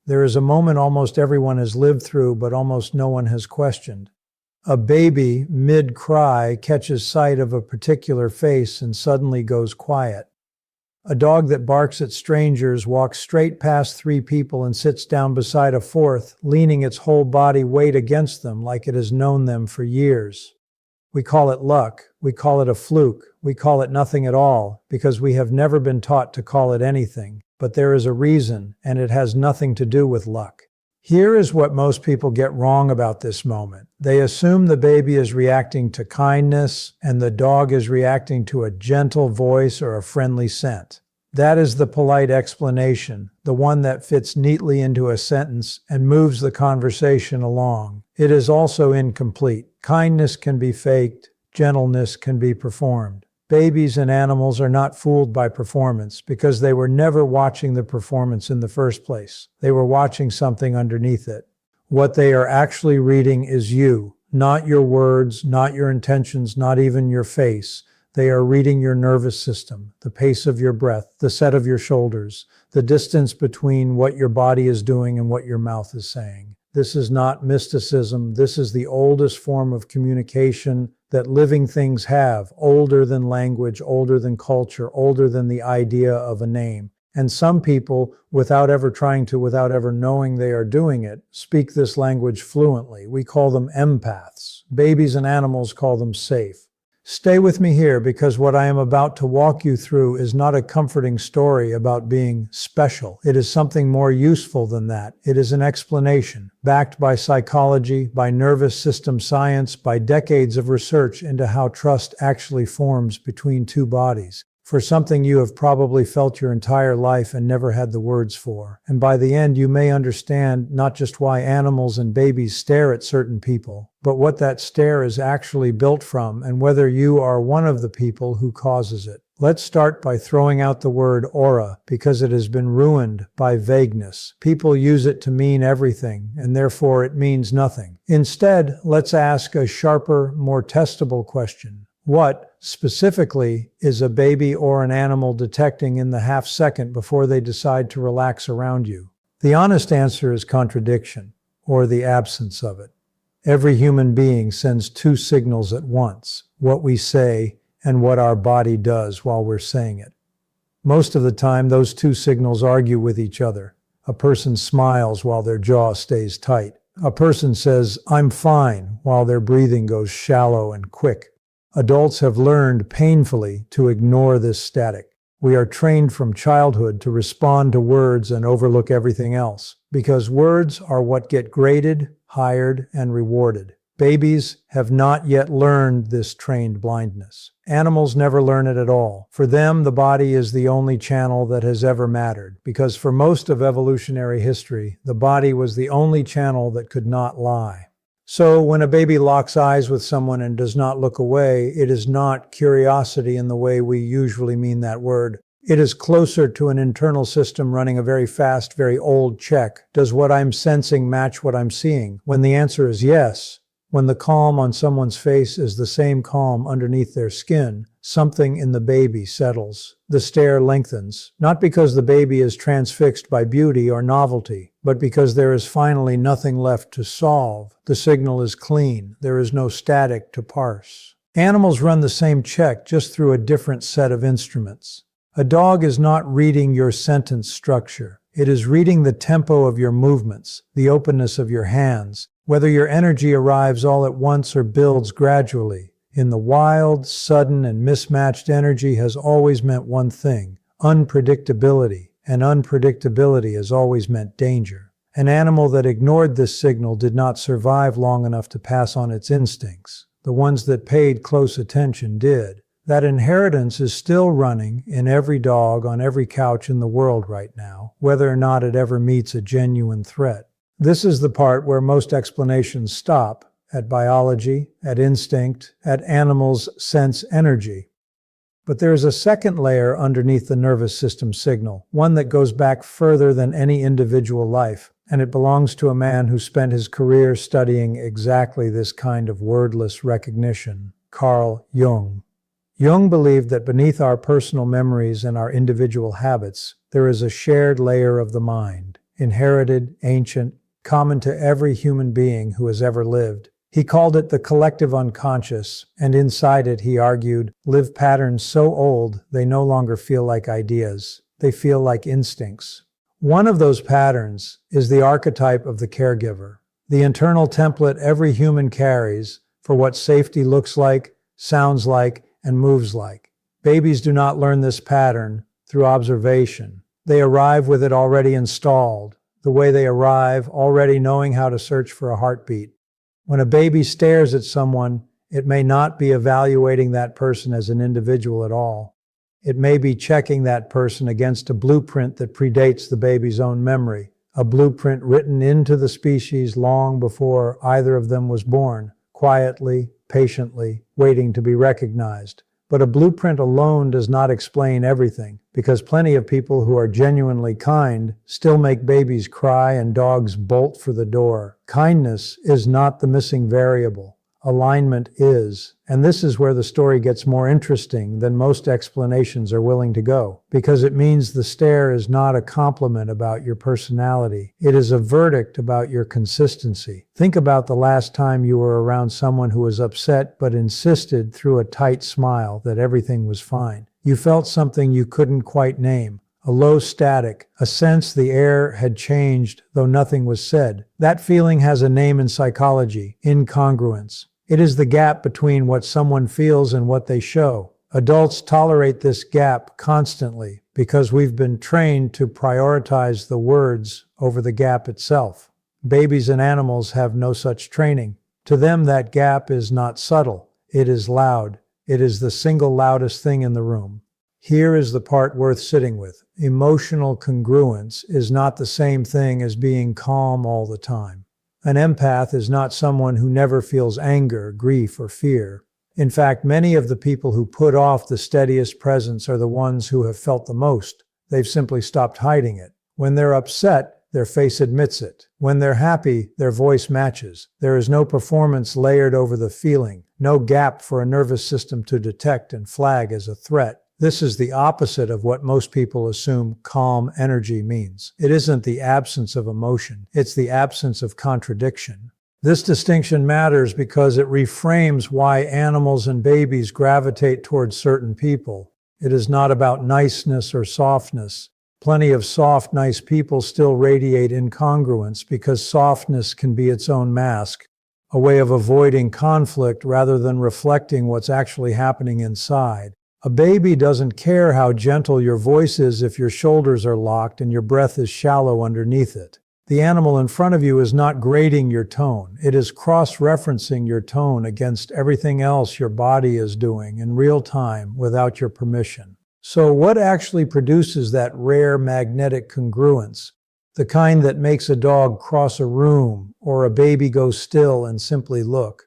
There is a moment almost everyone has lived through, but almost no one has questioned. A baby, mid-cry, catches sight of a particular face and suddenly goes quiet. A dog that barks at strangers walks straight past three people and sits down beside a fourth, leaning its whole body weight against them like it has known them for years. We call it luck. We call it a fluke. We call it nothing at all, because we have never been taught to call it anything. But there is a reason, and it has nothing to do with luck. Here is what most people get wrong about this moment. They assume the baby is reacting to kindness and the dog is reacting to a gentle voice or a friendly scent. That is the polite explanation, the one that fits neatly into a sentence and moves the conversation along. It is also incomplete. Kindness can be faked, gentleness can be performed. Babies and animals are not fooled by performance because they were never watching the performance in the first place. They were watching something underneath it. What they are actually reading is you, not your words, not your intentions, not even your face. They are reading your nervous system, the pace of your breath, the set of your shoulders, the distance between what your body is doing and what your mouth is saying. This is not mysticism. This is the oldest form of communication that living things have, older than language, older than culture, older than the idea of a name. And some people, without ever knowing they are doing it, speak this language fluently. We call them empaths. Babies and animals call them safe. Stay with me here, because what I am about to walk you through is not a comforting story about being special. It is something more useful than that. It is an explanation, backed by psychology, by nervous system science, by decades of research into how trust actually forms between two bodies, for something you have probably felt your entire life and never had the words for. And by the end, you may understand not just why animals and babies stare at certain people, but what that stare is actually built from and whether you are one of the people who causes it. Let's start by throwing out the word aura, because it has been ruined by vagueness. People use it to mean everything, and therefore it means nothing. Instead, let's ask a sharper, more testable question. What, specifically, is a baby or an animal detecting in the half second before they decide to relax around you? The honest answer is contradiction, or the absence of it. Every human being sends two signals at once, what we say and what our body does while we're saying it. Most of the time, those two signals argue with each other. A person smiles while their jaw stays tight. A person says, "I'm fine," while their breathing goes shallow and quick. Adults have learned painfully to ignore this static. We are trained from childhood to respond to words and overlook everything else, because words are what get graded, hired, and rewarded. Babies have not yet learned this trained blindness. Animals never learn it at all. For them, the body is the only channel that has ever mattered, because for most of evolutionary history, the body was the only channel that could not lie. So when a baby locks eyes with someone and does not look away, it is not curiosity in the way we usually mean that word. It is closer to an internal system running a very fast, very old check. Does what I'm sensing match what I'm seeing? When the answer is yes, when the calm on someone's face is the same calm underneath their skin, something in the baby settles. The stare lengthens, not because the baby is transfixed by beauty or novelty, but because there is finally nothing left to solve. The signal is clean. There is no static to parse. Animals run the same check, just through a different set of instruments. A dog is not reading your sentence structure. It is reading the tempo of your movements, the openness of your hands, whether your energy arrives all at once or builds gradually. In the wild, sudden, and mismatched energy has always meant one thing: unpredictability, and unpredictability has always meant danger. An animal that ignored this signal did not survive long enough to pass on its instincts. The ones that paid close attention did. That inheritance is still running in every dog on every couch in the world right now, whether or not it ever meets a genuine threat. This is the part where most explanations stop, at biology, at instinct, at animals' sense energy. But there is a second layer underneath the nervous system signal, one that goes back further than any individual life, and it belongs to a man who spent his career studying exactly this kind of wordless recognition, Carl Jung. Jung believed that beneath our personal memories and our individual habits, there is a shared layer of the mind. inherited, ancient, common to every human being who has ever lived. He called it the collective unconscious, and inside it, he argued, live patterns so old they no longer feel like ideas. They feel like instincts. One of those patterns is the archetype of the caregiver, the internal template every human carries for what safety looks like, sounds like, and moves like. Babies do not learn this pattern through observation. They arrive with it already installed, the way they arrive already knowing how to search for a heartbeat. When a baby stares at someone, it may not be evaluating that person as an individual at all. It may be checking that person against a blueprint that predates the baby's own memory, a blueprint written into the species long before either of them was born, quietly, patiently, waiting to be recognized. But a blueprint alone does not explain everything, because plenty of people who are genuinely kind still make babies cry and dogs bolt for the door. Kindness is not the missing variable. Alignment is. And this is where the story gets more interesting than most explanations are willing to go, because it means the stare is not a compliment about your personality. It is a verdict about your consistency. Think about the last time you were around someone who was upset but insisted through a tight smile that everything was fine. You felt something you couldn't quite name. A low static, a sense the air had changed though nothing was said. That feeling has a name in psychology: incongruence. It is the gap between what someone feels and what they show. Adults tolerate this gap constantly because we've been trained to prioritize the words over the gap itself. Babies and animals have no such training. To them, that gap is not subtle. It is loud. It is the single loudest thing in the room. Here is the part worth sitting with. Emotional congruence is not the same thing as being calm all the time. An empath is not someone who never feels anger, grief, or fear. In fact, many of the people who put off the steadiest presence are the ones who have felt the most. They've simply stopped hiding it. When they're upset, their face admits it. When they're happy, their voice matches. There is no performance layered over the feeling, no gap for a nervous system to detect and flag as a threat. This is the opposite of what most people assume calm energy means. It isn't the absence of emotion, it's the absence of contradiction. This distinction matters because it reframes why animals and babies gravitate towards certain people. It is not about niceness or softness. Plenty of soft, nice people still radiate incongruence because softness can be its own mask, a way of avoiding conflict rather than reflecting what's actually happening inside. A baby doesn't care how gentle your voice is if your shoulders are locked and your breath is shallow underneath it. The animal in front of you is not grading your tone. It is cross-referencing your tone against everything else your body is doing in real time without your permission. So what actually produces that rare magnetic congruence? The kind that makes a dog cross a room or a baby go still and simply look.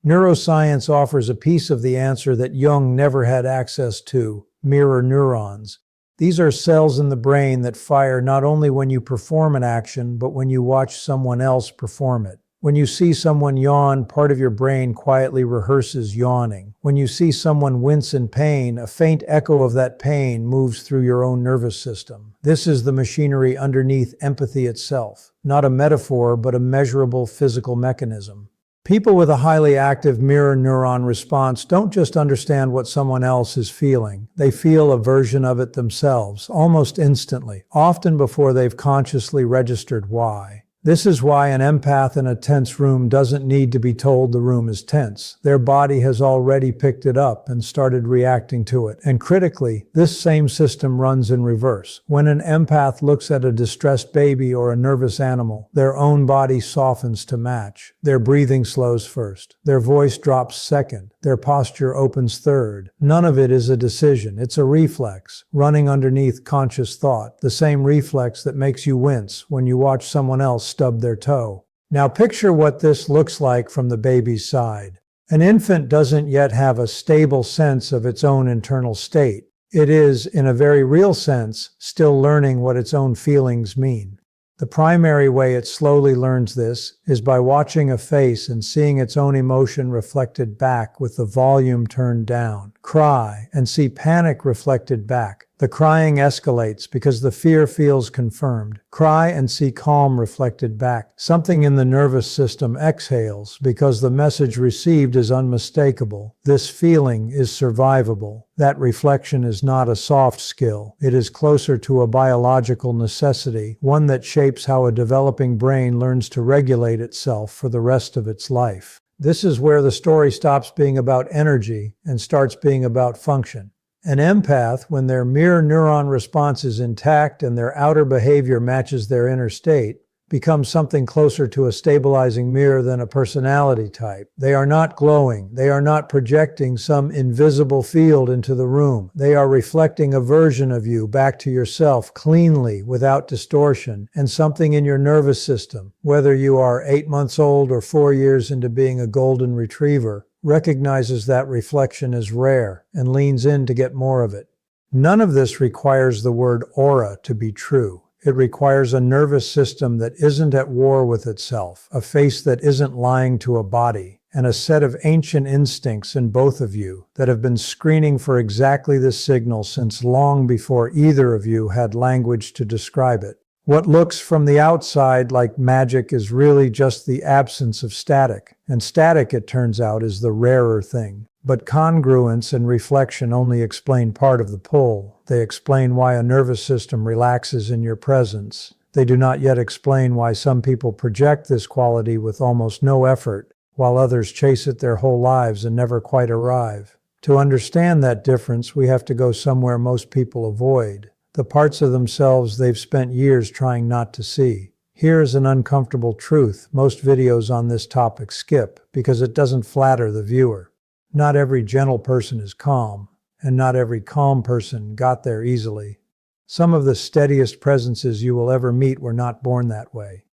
Neuroscience offers a piece of the answer that Jung never had access to: mirror neurons. These are cells in the brain that fire not only when you perform an action, but when you watch someone else perform it. When you see someone yawn, part of your brain quietly rehearses yawning. When you see someone wince in pain, a faint echo of that pain moves through your own nervous system. This is the machinery underneath empathy itself, not a metaphor, but a measurable physical mechanism. People with a highly active mirror neuron response don't just understand what someone else is feeling. They feel a version of it themselves, almost instantly, often before they've consciously registered why. This is why an empath in a tense room doesn't need to be told the room is tense. Their body has already picked it up and started reacting to it. And critically, this same system runs in reverse. When an empath looks at a distressed baby or a nervous animal, their own body softens to match. Their breathing slows first. Their voice drops second. Their posture opens third. None of it is a decision. It's a reflex, running underneath conscious thought. The same reflex that makes you wince when you watch someone else stub their toe. Now picture what this looks like from the baby's side. An infant doesn't yet have a stable sense of its own internal state. It is, in a very real sense, still learning what its own feelings mean. The primary way it slowly learns this is by watching a face and seeing its own emotion reflected back with the volume turned down. Cry and see panic reflected back. The crying escalates because the fear feels confirmed. Cry and see calm reflected back. Something in the nervous system exhales because the message received is unmistakable. This feeling is survivable. That reflection is not a soft skill. It is closer to a biological necessity, one that shapes how a developing brain learns to regulate itself for the rest of its life. This is where the story stops being about energy and starts being about function. An empath, when their mirror neuron response is intact and their outer behavior matches their inner state, becomes something closer to a stabilizing mirror than a personality type. They are not glowing. They are not projecting some invisible field into the room. They are reflecting a version of you back to yourself cleanly, without distortion, and something in your nervous system, whether you are 8 months old or 4 years into being a golden retriever, recognizes that reflection as rare and leans in to get more of it. None of this requires the word aura to be true. It requires a nervous system that isn't at war with itself, a face that isn't lying to a body, and a set of ancient instincts in both of you that have been screening for exactly this signal since long before either of you had language to describe it. What looks from the outside like magic is really just the absence of static, and static, it turns out, is the rarer thing. But congruence and reflection only explain part of the pull. They explain why a nervous system relaxes in your presence. They do not yet explain why some people project this quality with almost no effort, while others chase it their whole lives and never quite arrive. To understand that difference, we have to go somewhere most people avoid, the parts of themselves they've spent years trying not to see. Here's an uncomfortable truth most videos on this topic skip because it doesn't flatter the viewer. Not every gentle person is calm, and not every calm person got there easily. Some of the steadiest presences you will ever meet were not born that way.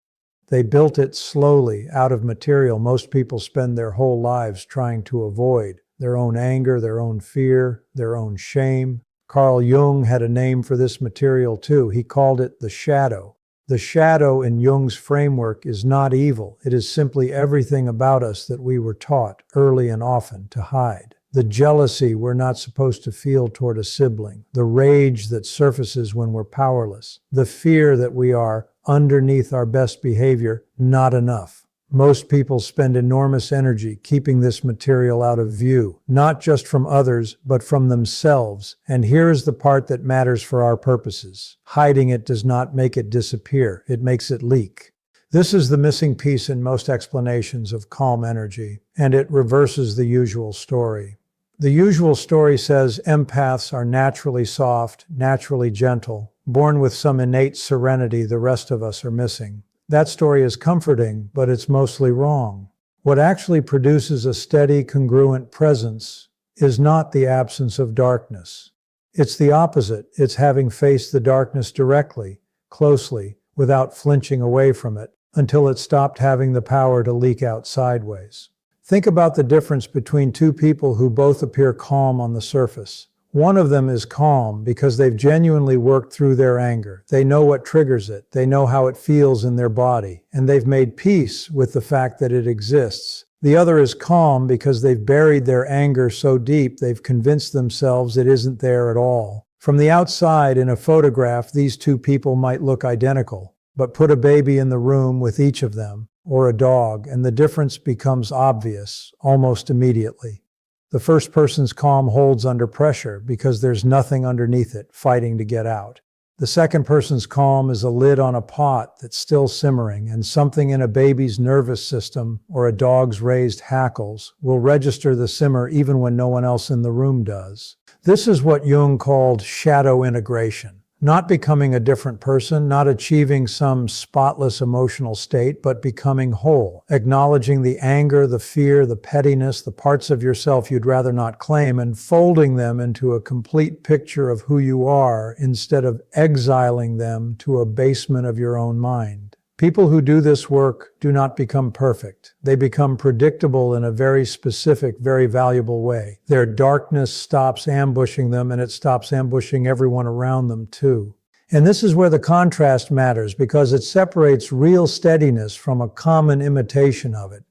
They built it slowly out of material most people spend their whole lives trying to avoid: their own anger, their own fear, their own shame. Carl Jung had a name for this material too. He called it the shadow. The shadow in Jung's framework is not evil. It is simply everything about us that we were taught, early and often, to hide. The jealousy we're not supposed to feel toward a sibling. The rage that surfaces when we're powerless. The fear that we are, underneath our best behavior, not enough. Most people spend enormous energy keeping this material out of view, not just from others, but from themselves. And here is the part that matters for our purposes. Hiding it does not make it disappear. It makes it leak. This is the missing piece in most explanations of calm energy, and it reverses the usual story. The usual story says empaths are naturally soft, naturally gentle, born with some innate serenity the rest of us are missing. That story is comforting, but it's mostly wrong. What actually produces a steady, congruent presence is not the absence of darkness. It's the opposite. It's having faced the darkness directly, closely, without flinching away from it, until it stopped having the power to leak out sideways. Think about the difference between two people who both appear calm on the surface. One of them is calm because they've genuinely worked through their anger. They know what triggers it. They know how it feels in their body. And they've made peace with the fact that it exists. The other is calm because they've buried their anger so deep they've convinced themselves it isn't there at all. From the outside, in a photograph, these two people might look identical. But put a baby in the room with each of them, or a dog, and the difference becomes obvious almost immediately. The first person's calm holds under pressure because there's nothing underneath it fighting to get out. The second person's calm is a lid on a pot that's still simmering, and something in a baby's nervous system or a dog's raised hackles will register the simmer even when no one else in the room does. This is what Jung called shadow integration. Not becoming a different person, not achieving some spotless emotional state, but becoming whole, acknowledging the anger, the fear, the pettiness, the parts of yourself you'd rather not claim, and folding them into a complete picture of who you are instead of exiling them to a basement of your own mind. People who do this work do not become perfect. They become predictable in a very specific, very valuable way. Their darkness stops ambushing them, and it stops ambushing everyone around them too. And this is where the contrast matters, because it separates real steadiness from a common imitation of it.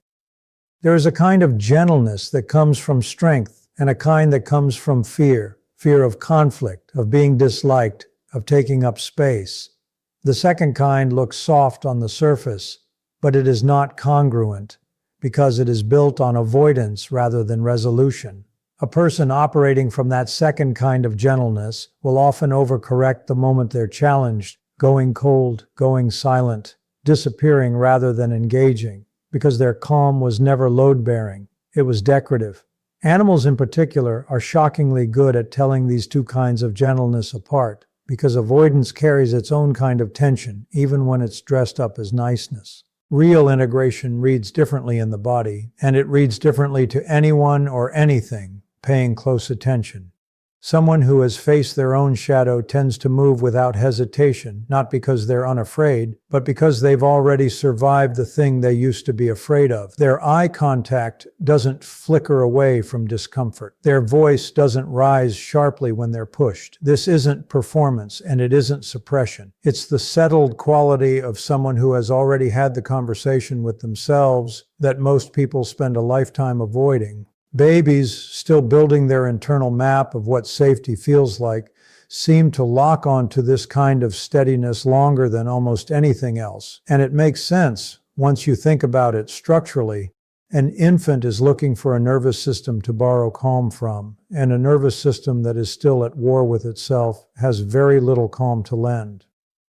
There is a kind of gentleness that comes from strength, and a kind that comes from fear of conflict, of being disliked, of taking up space. The second kind looks soft on the surface, but it is not congruent because it is built on avoidance rather than resolution. A person operating from that second kind of gentleness will often overcorrect the moment they're challenged, going cold, going silent, disappearing rather than engaging, because their calm was never load-bearing. It was decorative. Animals in particular are shockingly good at telling these two kinds of gentleness apart, because avoidance carries its own kind of tension, even when it's dressed up as niceness. Real integration reads differently in the body, and it reads differently to anyone or anything paying close attention. Someone who has faced their own shadow tends to move without hesitation, not because they're unafraid, but because they've already survived the thing they used to be afraid of. Their eye contact doesn't flicker away from discomfort. Their voice doesn't rise sharply when they're pushed. This isn't performance, and it isn't suppression. It's the settled quality of someone who has already had the conversation with themselves that most people spend a lifetime avoiding. Babies, still building their internal map of what safety feels like, seem to lock onto this kind of steadiness longer than almost anything else. And it makes sense once you think about it structurally. An infant is looking for a nervous system to borrow calm from, and a nervous system that is still at war with itself has very little calm to lend.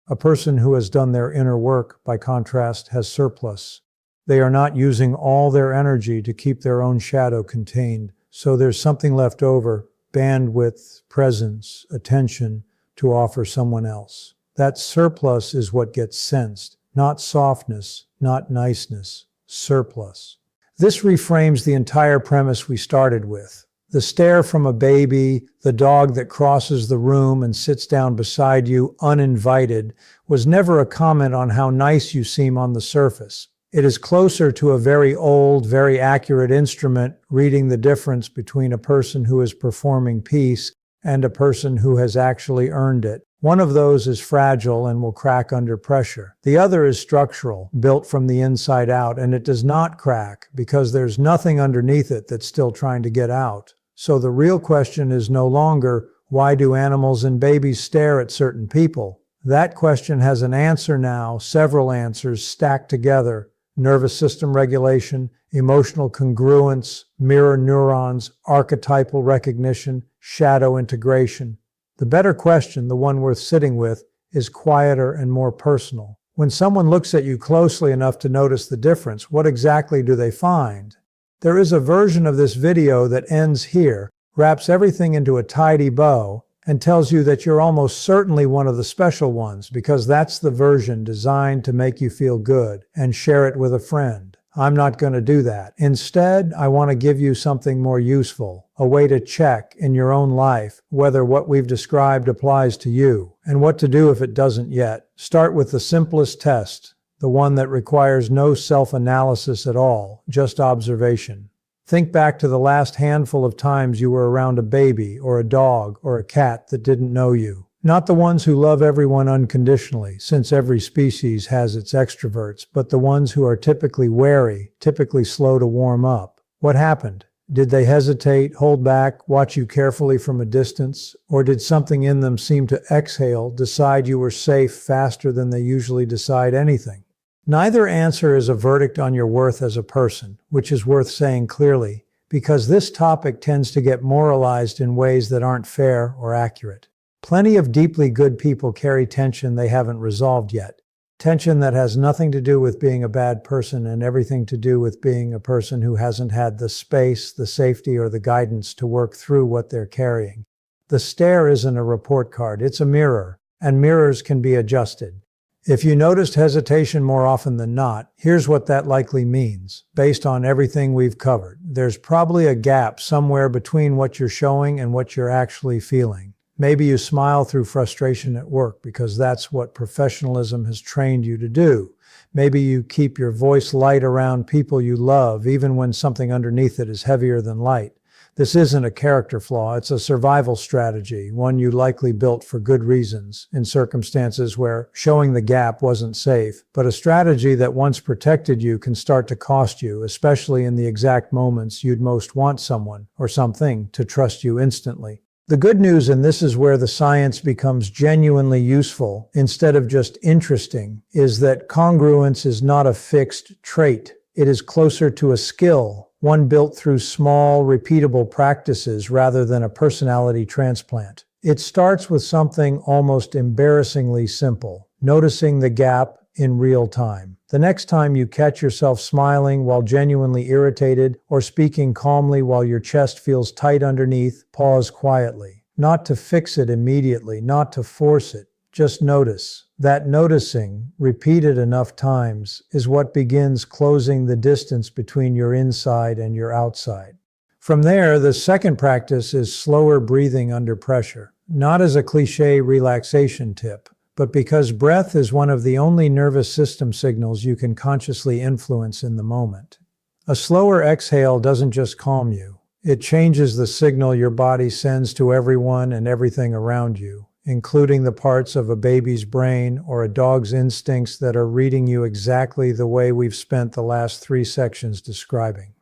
A person who has done their inner work, by contrast, has surplus. They are not using all their energy to keep their own shadow contained, so there's something left over, bandwidth, presence, attention, to offer someone else. That surplus is what gets sensed, not softness, not niceness, surplus. This reframes the entire premise we started with. The stare from a baby, the dog that crosses the room and sits down beside you uninvited, was never a comment on how nice you seem on the surface. It is closer to a very old, very accurate instrument reading the difference between a person who is performing peace and a person who has actually earned it. One of those is fragile and will crack under pressure. The other is structural, built from the inside out, and it does not crack because there's nothing underneath it that's still trying to get out. So the real question is no longer, why do animals and babies stare at certain people? That question has an answer now, several answers stacked together. Nervous system regulation, emotional congruence, mirror neurons, archetypal recognition, shadow integration. The better question, the one worth sitting with, is quieter and more personal. When someone looks at you closely enough to notice the difference, what exactly do they find? There is a version of this video that ends here, wraps everything into a tidy bow, and tells you that you're almost certainly one of the special ones, because that's the version designed to make you feel good and share it with a friend. I'm not going to do that. Instead, I want to give you something more useful, a way to check in your own life whether what we've described applies to you, and what to do if it doesn't yet. Start with the simplest test, the one that requires no self-analysis at all, just observation. Think back to the last handful of times you were around a baby or a dog or a cat that didn't know you. Not the ones who love everyone unconditionally, since every species has its extroverts, but the ones who are typically wary, typically slow to warm up. What happened? Did they hesitate, hold back, watch you carefully from a distance? Or did something in them seem to exhale, decide you were safe faster than they usually decide anything? Neither answer is a verdict on your worth as a person, which is worth saying clearly, because this topic tends to get moralized in ways that aren't fair or accurate. Plenty of deeply good people carry tension they haven't resolved yet. Tension that has nothing to do with being a bad person and everything to do with being a person who hasn't had the space, the safety, or the guidance to work through what they're carrying. The stare isn't a report card, it's a mirror, and mirrors can be adjusted. If you noticed hesitation more often than not, here's what that likely means. Based on everything we've covered, there's probably a gap somewhere between what you're showing and what you're actually feeling. Maybe you smile through frustration at work because that's what professionalism has trained you to do. Maybe you keep your voice light around people you love, even when something underneath it is heavier than light. This isn't a character flaw, it's a survival strategy, one you likely built for good reasons, in circumstances where showing the gap wasn't safe, but a strategy that once protected you can start to cost you, especially in the exact moments you'd most want someone or something to trust you instantly. The good news, and this is where the science becomes genuinely useful instead of just interesting, is that congruence is not a fixed trait. It is closer to a skill, one built through small, repeatable practices rather than a personality transplant. It starts with something almost embarrassingly simple, noticing the gap in real time. The next time you catch yourself smiling while genuinely irritated or speaking calmly while your chest feels tight underneath, pause quietly. Not to fix it immediately, not to force it. Just notice. That noticing, repeated enough times, is what begins closing the distance between your inside and your outside. From there, the second practice is slower breathing under pressure. Not as a cliché relaxation tip, but because breath is one of the only nervous system signals you can consciously influence in the moment. A slower exhale doesn't just calm you. It changes the signal your body sends to everyone and everything around you, including the parts of a baby's brain or a dog's instincts that are reading you exactly the way we've spent the last 3 sections describing.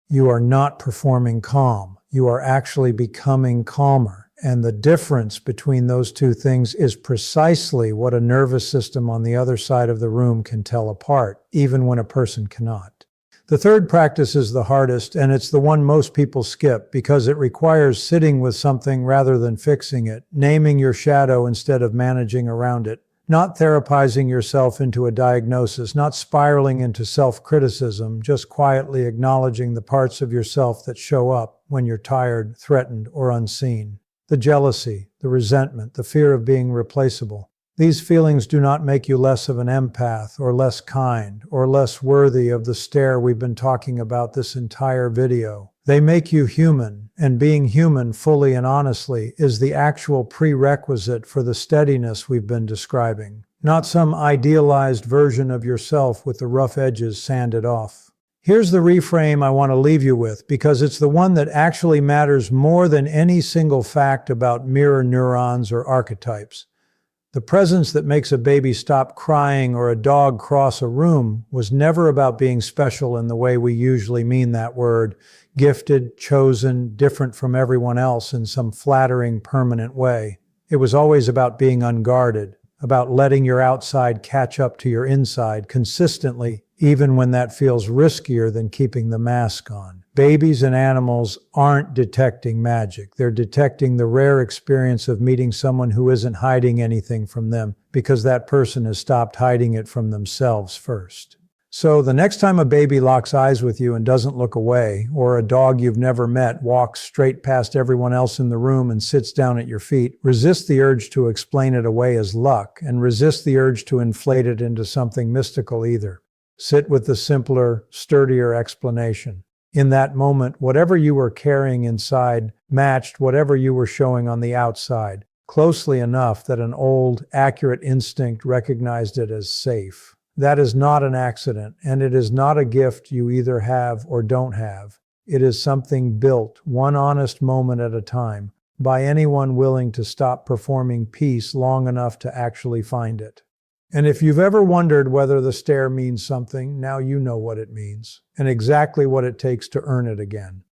You are not performing calm. You are actually becoming calmer. And the difference between those two things is precisely what a nervous system on the other side of the room can tell apart, even when a person cannot. The third practice is the hardest, and it's the one most people skip because it requires sitting with something rather than fixing it, naming your shadow instead of managing around it, not therapizing yourself into a diagnosis, not spiraling into self-criticism, just quietly acknowledging the parts of yourself that show up when you're tired, threatened, or unseen. The jealousy, the resentment, the fear of being replaceable. These feelings do not make you less of an empath or less kind or less worthy of the stare we've been talking about this entire video. They make you human, and being human fully and honestly is the actual prerequisite for the steadiness we've been describing, not some idealized version of yourself with the rough edges sanded off. Here's the reframe I want to leave you with, because it's the one that actually matters more than any single fact about mirror neurons or archetypes. The presence that makes a baby stop crying or a dog cross a room was never about being special in the way we usually mean that word, gifted, chosen, different from everyone else in some flattering, permanent way. It was always about being unguarded, about letting your outside catch up to your inside consistently, even when that feels riskier than keeping the mask on. Babies and animals aren't detecting magic. They're detecting the rare experience of meeting someone who isn't hiding anything from them because that person has stopped hiding it from themselves first. So the next time a baby locks eyes with you and doesn't look away, or a dog you've never met walks straight past everyone else in the room and sits down at your feet, resist the urge to explain it away as luck, and resist the urge to inflate it into something mystical either. Sit with the simpler, sturdier explanation. In that moment, whatever you were carrying inside matched whatever you were showing on the outside, closely enough that an old, accurate instinct recognized it as safe. That is not an accident, and it is not a gift you either have or don't have. It is something built, one honest moment at a time, by anyone willing to stop performing peace long enough to actually find it. And if you've ever wondered whether the stare means something, now you know what it means, and exactly what it takes to earn it again.